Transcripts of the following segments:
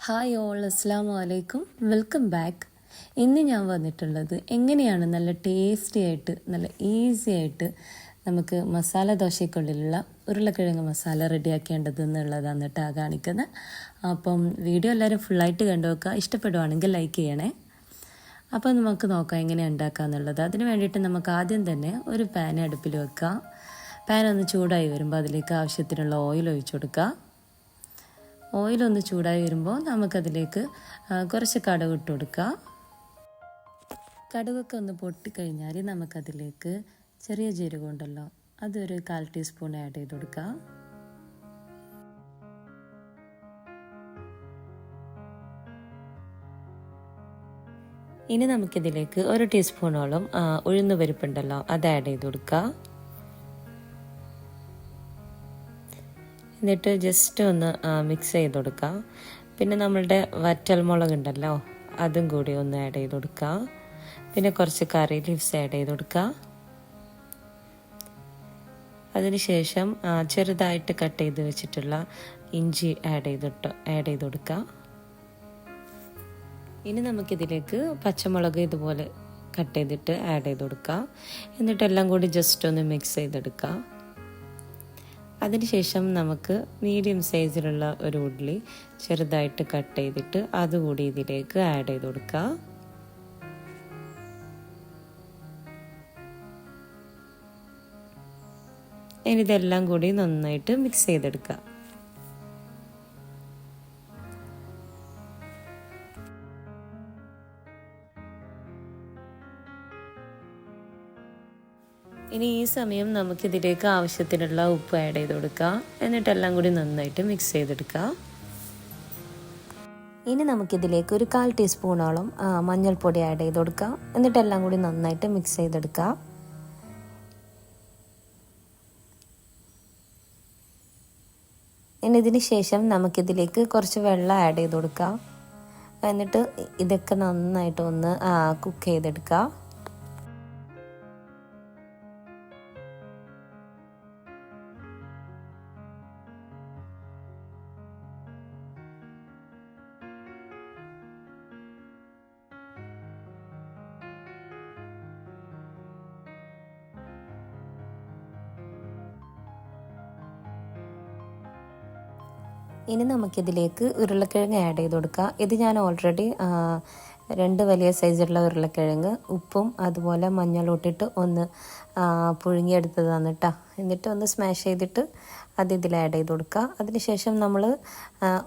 Hi all, അസ്സാം വലൈക്കും, welcome back. ഇന്ന് ഞാൻ വന്നിട്ടുള്ളത് എങ്ങനെയാണ് നല്ല ടേസ്റ്റി ആയിട്ട് നല്ല ഈസി ആയിട്ട് നമുക്ക് മസാല ദോശയ്ക്കുള്ളിലുള്ള ഉരുളക്കിഴങ്ങ് മസാല റെഡിയാക്കേണ്ടത് എന്നുള്ളതാണ് കേട്ടോ കാണിക്കുന്നത്. അപ്പം വീഡിയോ എല്ലാവരും ഫുള്ളായിട്ട് കണ്ടു നോക്കുക. ഇഷ്ടപ്പെടുവാണെങ്കിൽ ലൈക്ക് ചെയ്യണേ. അപ്പോൾ നമുക്ക് നോക്കാം എങ്ങനെയാണ് ഉണ്ടാക്കുക എന്നുള്ളത്. അതിന് വേണ്ടിയിട്ട് നമുക്ക് ആദ്യം തന്നെ ഒരു പാൻ അടുപ്പിൽ വെക്കാം. പാൻ ഒന്ന് ചൂടായി വരുമ്പോൾ അതിലേക്ക് ആവശ്യത്തിനുള്ള ഓയിൽ ഒഴിച്ചു കൊടുക്കുക. ഓയിലൊന്ന് ചൂടായി വരുമ്പോൾ നമുക്കതിലേക്ക് കുറച്ച് കടുക് ഇട്ട് കൊടുക്കുക. കടുകൊക്കെ ഒന്ന് പൊട്ടിക്കഴിഞ്ഞാൽ നമുക്കതിലേക്ക് ചെറിയ ജീരകം ഉണ്ടല്ലോ, അതൊരു 1/4 ടീസ്പൂൺ ആഡ് ചെയ്ത് കൊടുക്കുക. ഇനി നമുക്കിതിലേക്ക് 1 ടീസ്പൂണോളം ഉഴുന്ന് പരിപ്പുണ്ടല്ലോ, അത് ആഡ് ചെയ്ത് കൊടുക്കുക. എന്നിട്ട് ജസ്റ്റ് ഒന്ന് മിക്സ് ചെയ്ത് കൊടുക്കുക. പിന്നെ നമ്മളുടെ വറ്റൽമുളക് ഉണ്ടല്ലോ, അതും കൂടി ഒന്ന് ആഡ് ചെയ്ത് കൊടുക്കുക. പിന്നെ കുറച്ച് കറി ലീവ്സ് ആഡ് ചെയ്ത് കൊടുക്കുക. അതിനുശേഷം ചെറുതായിട്ട് കട്ട് ചെയ്ത് വെച്ചിട്ടുള്ള ഇഞ്ചി ആഡ് ചെയ്ത് കൊടുക്കുക. ഇനി നമുക്കിതിലേക്ക് പച്ചമുളക് ഇതുപോലെ കട്ട് ചെയ്തിട്ട് ആഡ് ചെയ്ത് കൊടുക്കുക. എന്നിട്ടെല്ലാം കൂടി ജസ്റ്റ് ഒന്ന് മിക്സ് ചെയ്തെടുക്കുക. അതിനുശേഷം നമുക്ക് മീഡിയം സൈസിലുള്ള ഒരു ഉള്ളി ചെറുതായിട്ട് കട്ട് ചെയ്തിട്ട് അതുകൂടി ഇതിലേക്ക് ആഡ് ചെയ്ത് കൊടുക്കുക. ഇനി ഇതെല്ലാം കൂടി നന്നായിട്ട് മിക്സ് ചെയ്തെടുക്കുക. ഇനി ഈ സമയം നമുക്കിതിലേക്ക് ആവശ്യത്തിനുള്ള ഉപ്പ് ആഡ് ചെയ്ത് കൊടുക്കുക. എന്നിട്ടെല്ലാം കൂടി നന്നായിട്ട് മിക്സ് ചെയ്തെടുക്കുക. ഇനി നമുക്കിതിലേക്ക് ഒരു 1/4 ടീസ്പൂണോളം മഞ്ഞൾപ്പൊടി ആഡ് ചെയ്ത് കൊടുക്കുക. എന്നിട്ടെല്ലാം കൂടി നന്നായിട്ട് മിക്സ് ചെയ്തെടുക്കുക. ഇനി ഇതിന് ശേഷം നമുക്കിതിലേക്ക് കുറച്ച് വെള്ളം ആഡ് ചെയ്ത് കൊടുക്കുക. എന്നിട്ട് ഇതൊക്കെ നന്നായിട്ട് ഒന്ന് കുക്ക് ചെയ്തെടുക്കുക. ഇനി നമുക്കിതിലേക്ക് ഉരുളക്കിഴങ്ങ് ആഡ് ചെയ്ത് കൊടുക്കുക. ഇത് ഞാൻ ഓൾറെഡി 2 വലിയ സൈസുള്ള ഉരുളക്കിഴങ്ങ് ഉപ്പും അതുപോലെ മഞ്ഞളും ഇട്ടിട്ട് ഒന്ന് പുഴുങ്ങിയെടുത്തതാണ് കേട്ടോ. എന്നിട്ട് ഒന്ന് സ്മാഷ് ചെയ്തിട്ട് അത് ഇതിൽ ആഡ് ചെയ്ത് കൊടുക്കുക. അതിനുശേഷം നമ്മൾ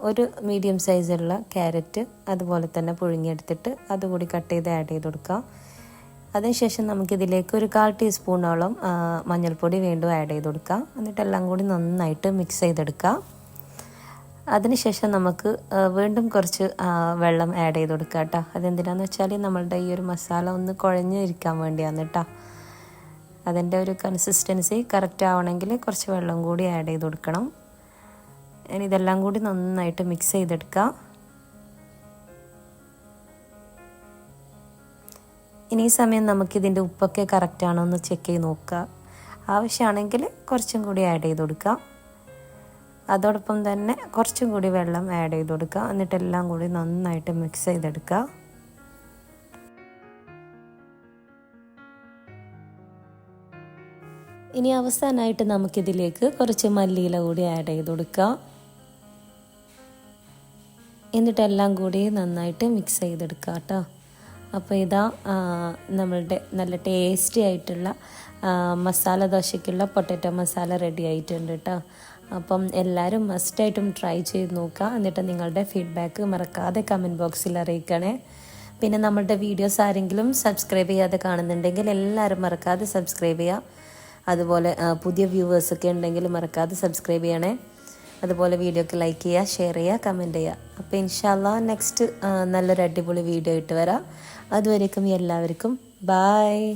ഒരു മീഡിയം സൈസുള്ള ക്യാരറ്റ് അതുപോലെ തന്നെ പുഴുങ്ങിയെടുത്തിട്ട് അതുകൂടി കട്ട് ചെയ്ത് ആഡ് ചെയ്ത് കൊടുക്കുക. അതിനുശേഷം നമുക്കിതിലേക്ക് ഒരു 1/4 ടീസ്പൂണോളം മഞ്ഞൾപ്പൊടി വീണ്ടും ആഡ് ചെയ്ത് കൊടുക്കുക. എന്നിട്ടെല്ലാം കൂടി നന്നായിട്ട് മിക്സ് ചെയ്തെടുക്കുക. അതിനുശേഷം നമുക്ക് വീണ്ടും കുറച്ച് വെള്ളം ആഡ് ചെയ്ത് കൊടുക്കുക കേട്ടോ. അതെന്തിനാന്ന് വെച്ചാൽ നമ്മളുടെ ഈ ഒരു മസാല ഒന്ന് കുഴഞ്ഞിരിക്കാൻ വേണ്ടിയാണ് കേട്ടോ. അതിൻ്റെ ഒരു കൺസിസ്റ്റൻസി കറക്റ്റ് ആവണമെങ്കിൽ കുറച്ച് വെള്ളം കൂടി ആഡ് ചെയ്ത് കൊടുക്കണം. ഇനി ഇതെല്ലാം കൂടി നന്നായിട്ട് മിക്സ് ചെയ്തെടുക്കുക. ഇനി ഈ സമയം നമുക്കിതിൻ്റെ ഉപ്പൊക്കെ കറക്റ്റാണോ എന്ന് ചെക്ക് ചെയ്ത് നോക്കുക. ആവശ്യമാണെങ്കിൽ കുറച്ചും കൂടി ആഡ് ചെയ്ത് കൊടുക്കുക. അതോടൊപ്പം തന്നെ കുറച്ചും കൂടി വെള്ളം ആഡ് ചെയ്ത് കൊടുക്കുക. എന്നിട്ടെല്ലാം കൂടി നന്നായിട്ട് മിക്സ് ചെയ്തെടുക്കുക. ഇനി അവസാനമായിട്ട് നമുക്കിതിലേക്ക് കുറച്ച് മല്ലിയില കൂടി ആഡ് ചെയ്ത് കൊടുക്കുക. എന്നിട്ടെല്ലാം കൂടി നന്നായിട്ട് മിക്സ് ചെയ്തെടുക്കുക കേട്ടോ. അപ്പോൾ ഇതാ നമ്മളുടെ നല്ല ടേസ്റ്റി ആയിട്ടുള്ള മസാല ദോശയ്ക്കുള്ള പൊട്ടാറ്റോ മസാല റെഡി ആയിട്ടുണ്ട് കേട്ടോ. അപ്പം എല്ലാവരും മസ്റ്റായിട്ടും ട്രൈ ചെയ്ത് നോക്കുക. എന്നിട്ട് നിങ്ങളുടെ ഫീഡ്ബാക്ക് മറക്കാതെ കമൻറ്റ് ബോക്സിൽ അറിയിക്കണേ. പിന്നെ നമ്മളുടെ വീഡിയോസ് ആരെങ്കിലും സബ്സ്ക്രൈബ് ചെയ്യാതെ കാണുന്നുണ്ടെങ്കിൽ എല്ലാവരും മറക്കാതെ സബ്സ്ക്രൈബ് ചെയ്യുക. അതുപോലെ പുതിയ വ്യൂവേഴ്സൊക്കെ ഉണ്ടെങ്കിൽ മറക്കാതെ സബ്സ്ക്രൈബ് ചെയ്യണേ. അതുപോലെ വീഡിയോക്ക് ലൈക്ക് ചെയ്യുക, ഷെയർ ചെയ്യുക, കമൻറ്റ് ചെയ്യുക. അപ്പോൾ ഇൻഷാല്ലാ നെക്സ്റ്റ് നല്ലൊരു അടിപൊളി വീഡിയോ ഇട്ട് വരാം. അതുവരേക്കും എല്ലാവർക്കും ബായ്.